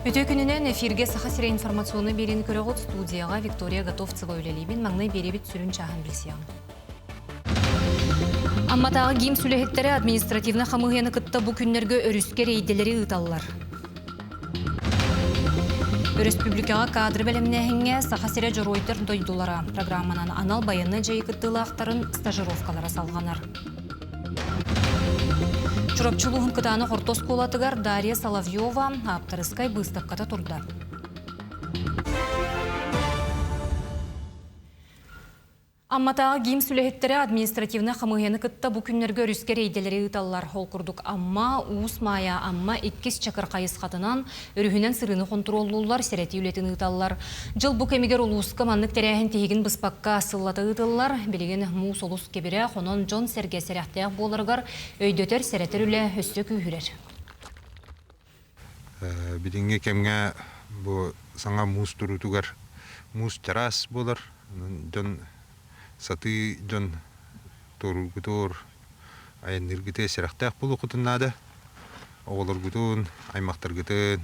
Өтө күнінен эфирге саха сире информационны берен көрөгөт студияға Виктория Готовцева өлелейбін маңнай беребит сүрін чағын білсиян. Амматағы гейм сүлехеттері административна хамығыяны кытта бұ күннерге өріскер ейделері ұталылар. Республикаға кадр бәлемнәһіңе саха сире жоройдыр дойдулара. Программанан анал баяны жайы кыттылы ақтарын стажировкалара салғанар. Чурапчылуғын кытаны хортос колатыгар Дарья Соловьева аптарыскай выставката турда. Амматағы гейм сүлехеттері административна хамығыяны кытта бұ күннерге өріскер ейделері ұталылар. Ол күрдік амма, уыс мая, амма еккес чакыр қайыз қатынан өрігінен сырыны контроллулар сереті үлетін ұталылар. Жыл бұ кемегер ұлысқы маннық тәрәхін тегін бұспаққа сыллаты ұталылар. Білеген мұс олыс кебірі қонон жон сәрге сәрәқтаяқ болырғар өйдөтер сәрәтір үлі өсті күйірер. Бидинге кемге бұ саңа мұс тұрутугар мұс террас болыр. Саты жон торулгутор айныргыте сирахтах болу кутуннада оголоргутун аймактаргытын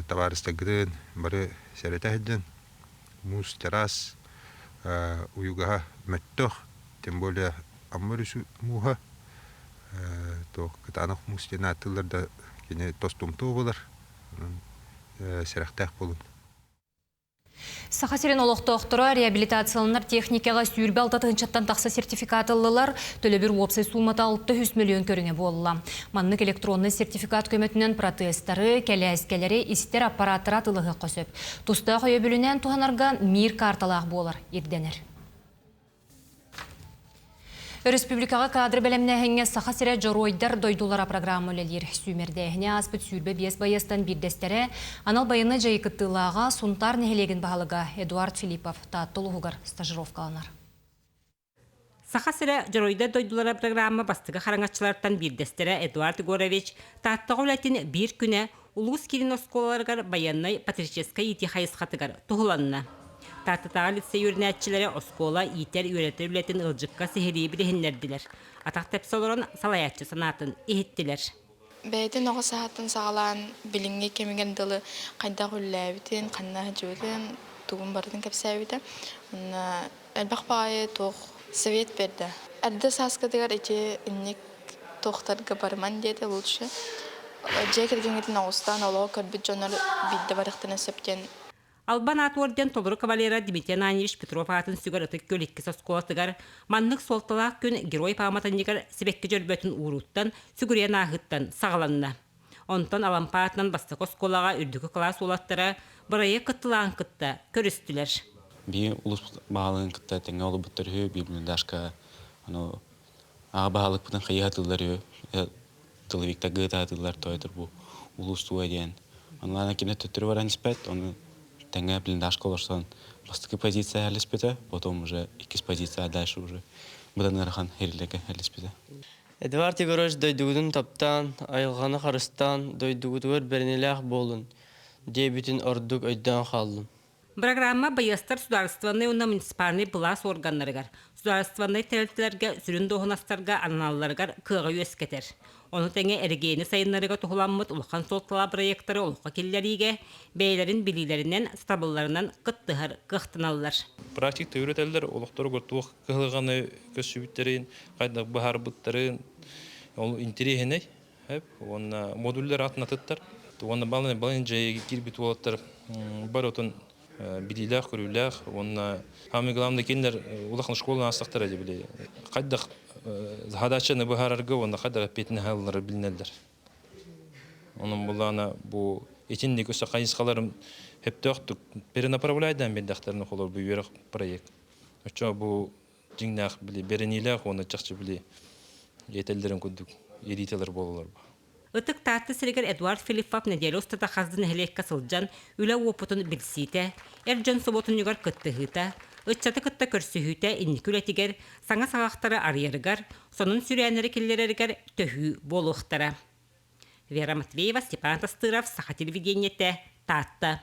товарыстагытын бары серетахден мус террас уюга мэттох тем более аммырысу муха то кытанах мустенатыларда кене тостумту болар сирахтах болун. Сахасирен олықтоқтыра реабилитацияланар техникаға сүйірбі алтатығыншаттан тақса сертификатылылар төлі бір уопсай сумата 600 миллион көріңе болыла. Маннық электронны сертификат көмөтінен протестары, кәлі әскелері істер аппаратыра тылығы қосып. Тұста қойы бүлінен туғанарға мир карталақ болар, ерденер. Республикаға кадр бәлемнәһіңе саха сире жоройдар дойдулара программа өлелер. Сүймердәхіне аспыт сүйірбе бес байыстан бірдестері анал байыны жайы кыттылаға сунтар нәхелеген бағалыға Эдуард Филиппов таттылығығыр стажировкаланар. Саха сире жоройдар дойдулара программа бастығы қараңатчылардан бірдестері Эдуард Егорович таттығы өләтін бір күні улус келін осколаларғар баяннай патрическай ити хайысқатығар тұғыланына. Тартытағы лицей өрнәтчілері оскола итер үйретер үлетін ылжыққа сехерей бірігінлерділер. Атақ тәпсі оларын салаятчы санатын ехеттілер. Бәйден оғы сағатын сағалан біліңге кемеген дылы қайда құлләбітін, қанна жүйтін, туғын бардың кәпсәбіті. Әлбақ бағайы тоқ совет берді. Әрді сасқыдығар әте үннік тоқтарға барман деді лучше. Жай кіргенген ауыстан олығы көрбіт жонар бидді барықтыны сөптен. Албан атуарден толыры кавалера Дмитрий Ананьевич Петров атын сүгір ұтық көліккі сосколатығар, маннық солталақ күн герой паматанегар себекке жөрбөтін уруттан, сүгірен ағыттан сағаланына. Онтан алампаатынан бастық осколаға үрдікі класс олаттары бұрайы қыттылан қытта көрістілер. Би улус бағалығын қытта тәңе олы бұттары бейбілін дашқа аға бағалық бұтын қайығатылар тылывикта ғытатылар тойдыр бұл улус туа дейін. Онлана кене төттірі баран іспәт, оны тәңе блиндаж колорсан бастыкы позиция әліспеті, потом уже икис позиция дальше уже бұдан әріған херілігі әліспеті. Эдуард Егорович дойдугудун таптан, айылғаны қарыстан, дойдугудуыр бернелях болын. Дебютін ордук өйден қалдым. Программа байыстар сударстванный уна муниципальный бұлас органларығар. Сударстванный тәрелтілерге, сүрін доғынастарға, аналарығар кыға өскетер. Оны тәңе әргейіні сайынларыға тұғыламмыд ұлқан солтала проекттары ұлқа келлеріге, бәйлерін білілерінен, стабылларынан қыттығыр қықтыналылар. Практикта үйретелдер, олықтары көртуық қығылғаны көсібіттерін, қайда бұхар бұттарын, ол интерегіне, оны модуллер атынатыттар. Оны балын жайы кербет олаттар бар отын білілер, көрілер, оны хамы ғаламда кендер ұлақын школын астықтар әде біле. Қайдақ задачаны бұхарарға, оны қайдақ петіне халылары білінелдер. Оның бұлана бұл етінде көсі қайысқаларым хепті оқтық перенаправляйдан бендақтарының қолыр бұл үйерік проект. Өтчі бұл жеңнақ біле беренейлер, оны жақшы біле етелдерін көндік ерителер болылар. Ытык таатты сиригер Эдуард Филиппов неделе устата хаздын хелекка сылжан, үлі опутын білсейті, әрджан соботын югар кыттығыта, ытчаты кытта көрсүхүйті инникүлетігер, саңа сағақтары арьерігер, сонын сүрәнері келлерергер төхі болуқтара. Вера Матвеева, Степан Тастыров, Саха телевидениеті, таатты.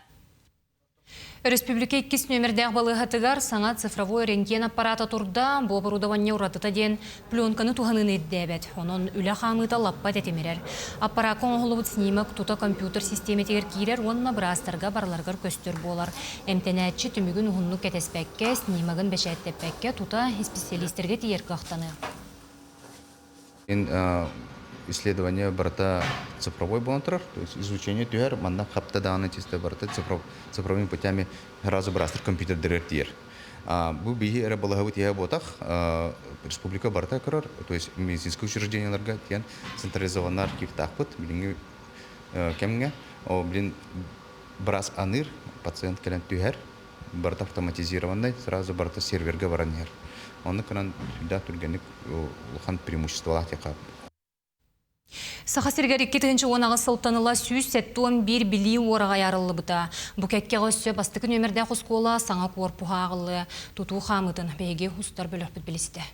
Республика 2 нөмірдәғ балығатығар саңа цифровой рентген аппарата турда бұл оборудование ұратыта ден пленканы туғанын еддәбәт. Оның үлі қамыта лаппат әтемерер. Аппарат қоңғылыбыт снимак тута компьютер системетегер кейрер, онына бірастарға барларғар көстер болар. Әмтәнәтші түмігін ұғынны кәтеспәкке, снимагын бәшәттепәкке тута специалистерге тиер қақтаны. Исследование барта цифровой бонтер, то есть изучение тюер, манна хапта данные чисто барта цифровыми путями разобрастер компьютер директир. Бу биги эра балагавит я ботах республика барта корор, то есть медицинское учреждение ларга тян централизованный архив тахпут, билинги кемге, блин брас аныр пациент келен тюер, барта автоматизированный, сразу барта серверга варанер. Он канан да тургеник лухан преимущество лахтяка. Сақасыргер 2-ші онағы сылтаныла сүйіз сәттуан бір білі ораға ярылы бұта. Бұкәкке ғөссі бастықы нөмірді құскола саңа корпуға ағылы. Тұту қамытын бәйге ұстар бөлік бүт білісті.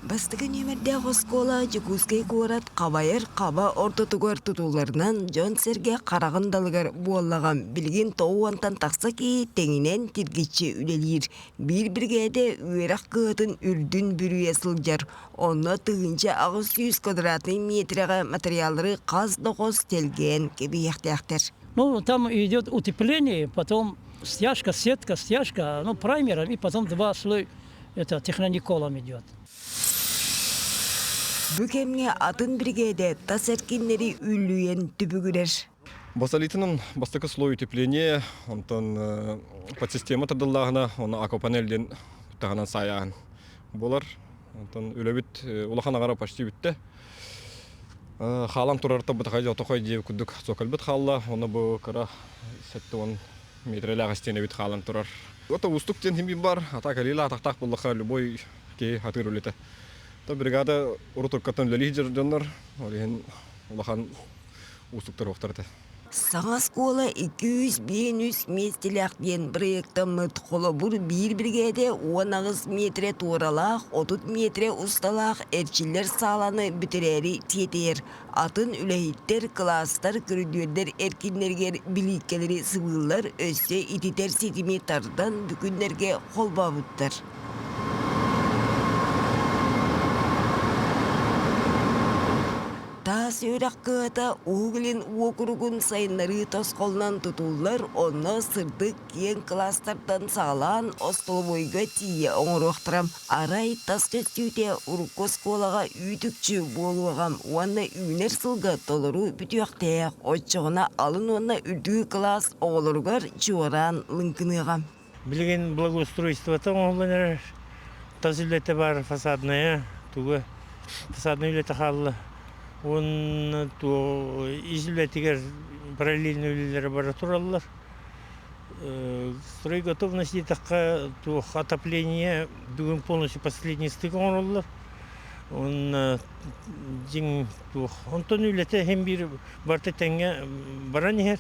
Бастығы нөмірді құскола жүкізгей көрат қабайыр қаба ортотығыр тұтуларынан жон серге қарағындалығыр боллаған білген тоуантан тақса ки теңінен тергетші үлелер. Бір-біргеде өрақ қығытын үрдін бүрі есілгер. Оны тұғынша 600 квадратный метріға материалары қаз-доғыз телген кебі яқтаяқтыр. Ну, там идет утепление, потом стяжка, сетка, стяжка, ну, праймером, и потом 2 слоя, это технониколом идет. Бүкемге атын бригеде тас эркинleri үллүйен түбүгүрер. Басалитының бастықы слой утепление, онтон подсистема тадыллағына, оны аквапанельден тағынан саяғын болар. Онтон үлөбіт улахан ағара почти бітті. Халан турарта бұтақай отақай дейі күдік сокалбіт халла, оны бұл қара сәтті он метрелі ағастене бит халан турар. Ота устук тен химби бар, атақ әлілі атақтақ бұллақа любой кей хатыр үлеті. Та бригада урутуркатын лөлихи жондар, олеген улахан устуктар оқтарды. Саңа скола 200-500 местелек ден проекттан мұт қолы бұр бір-біргеде 10 метре туыралақ, 30 метре ұсталақ әрчілер саланы бүтірері тетер. Атын үләйттер, кластар, көрдердер әркенлергер біліккелері сывылар өссе ититер сетиметардан бүкіндерге қолба бұттар. Тас өрәк қыта оғылын оқырғын сайынлары тосқолынан тұтулар, оны сырдық кен кластардан сағалан остолбойға тие оңырықтырам. Арай тас көстүйте ұрыққы сколаға үйтікчі болуағам, оны үйнер сылға толыру бүтіяқтаяқ, отчығына алын оны үрді класс оғылырғар чуаран лынкынығам. Білген благоустройствота оғылыныр, тас үлеті бар фасадная, туғы фасадный үлеті қалылы. Он излетигер параллельные улицы бара тураллар. Строй готовности такая отопление бүгін полностью последний стык ораллар. Он день он то улеты hem bir барты тенге баранер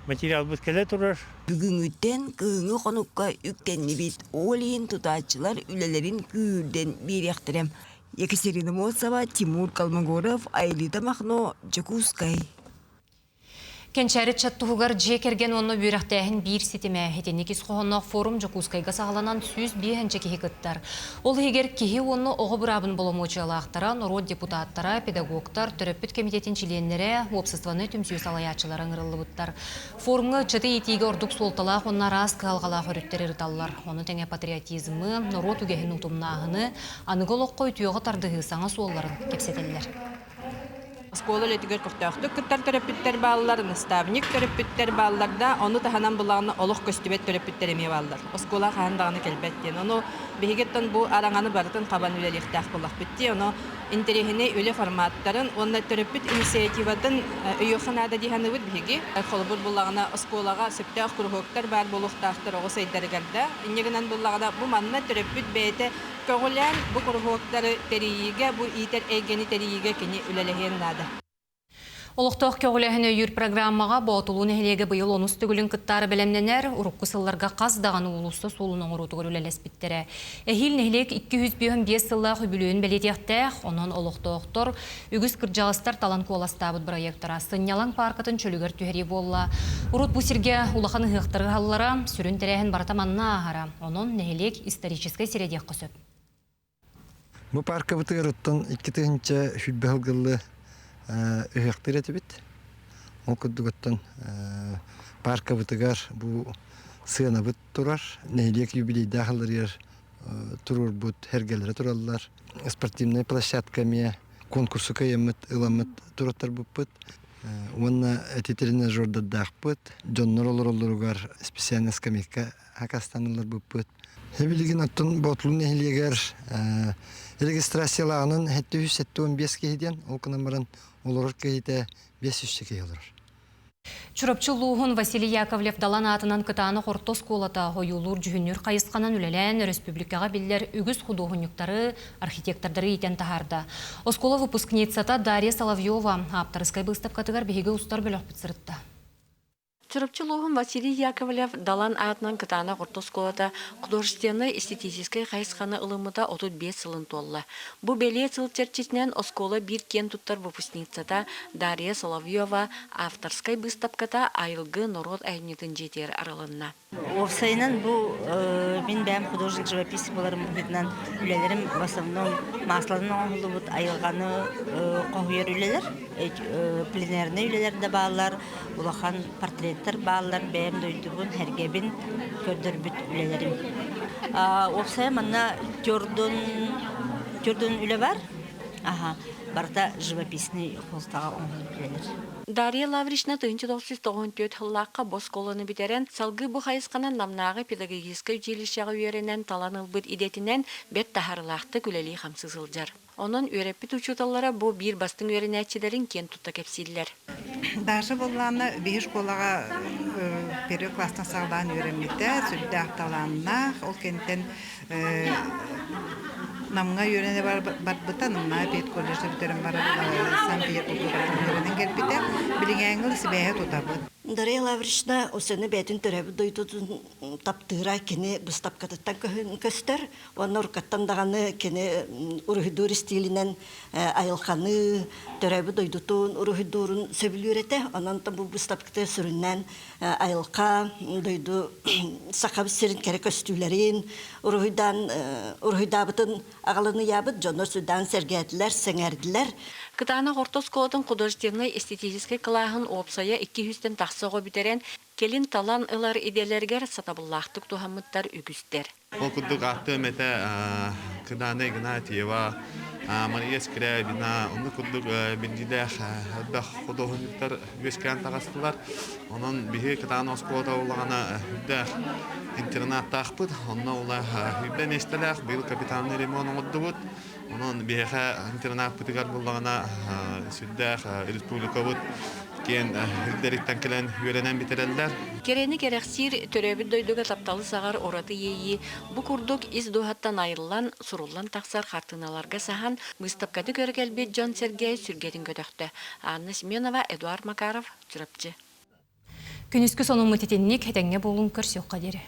материал бит келе турар. Бүгүнгүттен кыыңы конукка үктенни бит олин тутачылар үлелерин күүрден беректирем. Екатерина Моцова, Тимур Калмогоров, Айлита Махно, Джакускай. Кенчәрі чаттуғығар жекерген оны бүйрақтайын бір сетеме. Хетенекіз қоғыннақ форум Джакускайға сағаланан сөз бейхенче кехі кіттар. Ол егер кехі оны оғы бұрабын болымочылақтара, нұрод депутаттара, педагогтар, түріппіт комитетін чиленлері, обществаны түмсүй салаячылар аңырылы бұттар. Форумға чыты етеге ордық солталақ онна раз қалғалақ өріттері рыталар. Оны тәңе патриотизмы, нұрод үгехін ұтымнағыны, анығыл оққой түйоғы тардығы саңа солларын кепсетелер. Скола летигер куртахты кыттар терапевттер баллар, наставник терапевттер балларда, оны таханан булагына олох көстүбет терапевттер эме баллар. Скола хандаганы келбеттен. Оны бегеттен бу араңаны бартын кабан үлелихтах булак битти. Оны интерехине үле форматтарын, оны терапевт инициативадан үйөханада диханыбыт беги. Холбур булагына сколага септах кургоктар бар болуктахтар ого сейдергерде. Иннегенен булагына бу манна терапевт бете көңүлән бу кургоктары териге, бу итер эгени териге кини үлелехен нада. Олықтық көгіләхін өйір программаға боğutuluğun ehliege быйыл онус түгілін кыттары білемненер, ұрыққы сылларға қаздаған ұлысты солының ұрыты көрілелес біттері. Эхил нехлек 205 сылла хүбілуін бәлетектәқ, онын олықтықтыр, үгіз кіржағыстар талан қоластабыд проекттара сыннялан паркатын чөлігер түхері болла. Ұрыт бұсерге ұлақан ұғықтыры қалылара, сүрін тәрәхін бартаманна ағара, онын нехлек историческай середек қысып. Бұл парка бұты ұрыттан 2-тігінші хүлбәлгілі үхектер етібет. Ол күддігіттен парка бұтығар бұл сыйына бұт тұрар. Нәйлек юбилейді ақылыр ер тұрыр бұт әргелері тұралылар. Спортивный площадкаме конкурсы кайымыт, ыламыт тұраттар бұт бұт. Онна әтетеріне жордаддақ бұт. Джоннар олар-оларығар специальный скамейка хақастанылар бұт бұт. Хебілеген аттын бұтылын әйлегер регистрациялағының 715 кейден, ол күнамырын олар кейді 500 кей олар. Чурапчылуғын Василий Яковлев далан атынан кытаны қортос колата ойулур жүхіннер қайысқанан үлелән республикаға білдер үгіз художниктары, архитектордары етен тахарды. Оскола выпускницата Дарья Соловьева аптарыскай выставкатығар бейгі ұстар бөлік бітсірітті. Чурапчылуғын Василий Яковлев далан атынан кытаны қортос колата художественный эстетической қайысқаны ылымыда 35 сылын толла. Бұ беле сыл черчетінен Оскола бір кен туттар выпускницата Дарья Соловьева авторскай выставката айылғы народ әйнетін жетер аралынна. Овсайнан бұл мен бәм художник живописец боларым бұғытынан үлелерім в основном масланың оңылы бұд айылғаны қоғыр үлелер, пленерні үлелерді бағалар, ұлақан портреттер бағалар бәм дөйдігін әргебін көрдір бүт үлелерім. Овсай манна түрдің үлі бар, барда живописный қолстаға оңылы үлелер. Дарья Лаврична 1994 хыллаққа бос колыны битерен салгы бұ қайысқанан намнағы педагогический училищеға үйеренен таланыл бұд идетінен бет тахарлақты күлелі қамсызылжар. Onun öğretmen uçutalara bu bir bastın öğrenicilerin ken tutta kepsiller. Daşı bollarına bir şkolaga peri klastan sağdan öğrenmekte, sürdü aktalanına, o kentten namga öğrene var batbıta namga pet kolejde biterim var Santiago öğrenen gelbite bilingengil sibehe tutabı. Дарья Лаврична осыны бәтін түрәбі дойдудың таптыра кені біз тапкатыттан көстер. Оны ұрқаттандағаны кені ұрғыдур стилінен айылқаны түрәбі дойдудың ұрғыдурын сөбілі өреті. Онан бұл біз тапкаты сүріннен айылқа дойду сақабы серін кәрі көстүлерін ұрғыдабытын ағалыны ябыд, жонор сүрдан сәргәділер, сәңәрділер. Кытана Хортос колотын художественный эстетический клахын опсая 200-тен тақсығы бітерен келін талан ылар иделергер сатабыллақтық тухамыттар үгістер. Ол күдік ақты мәті кыданы Игнатьева, Мария Скрябина, оны күдік бенділер өдбәқ художниктар өскән тағастылар. Оның бігі кытаны осколата олағана өдбәқ интернаттақ бұд, онына олар үйбен естіләқ, бұл капитанный ремон ұмыдды бұд. Onun bir internet pıtıgar bulduğuna sürdük Respublika bud ken hüddelikten gelen öğrenen bitirenler. Kereni gereksir törebi doyduga taptalı sağar oratı yeyi bu kurduk izduhattan ayrılan surullan taksar kartınalarga sahan mıstapkadı görgelbi John Sergey sürgetin gödöktü. Anna Simenova, Eduard Makarov, Çırapçı. Күнүскү сонун мытитинник хетеңге болун көрсөк кадери.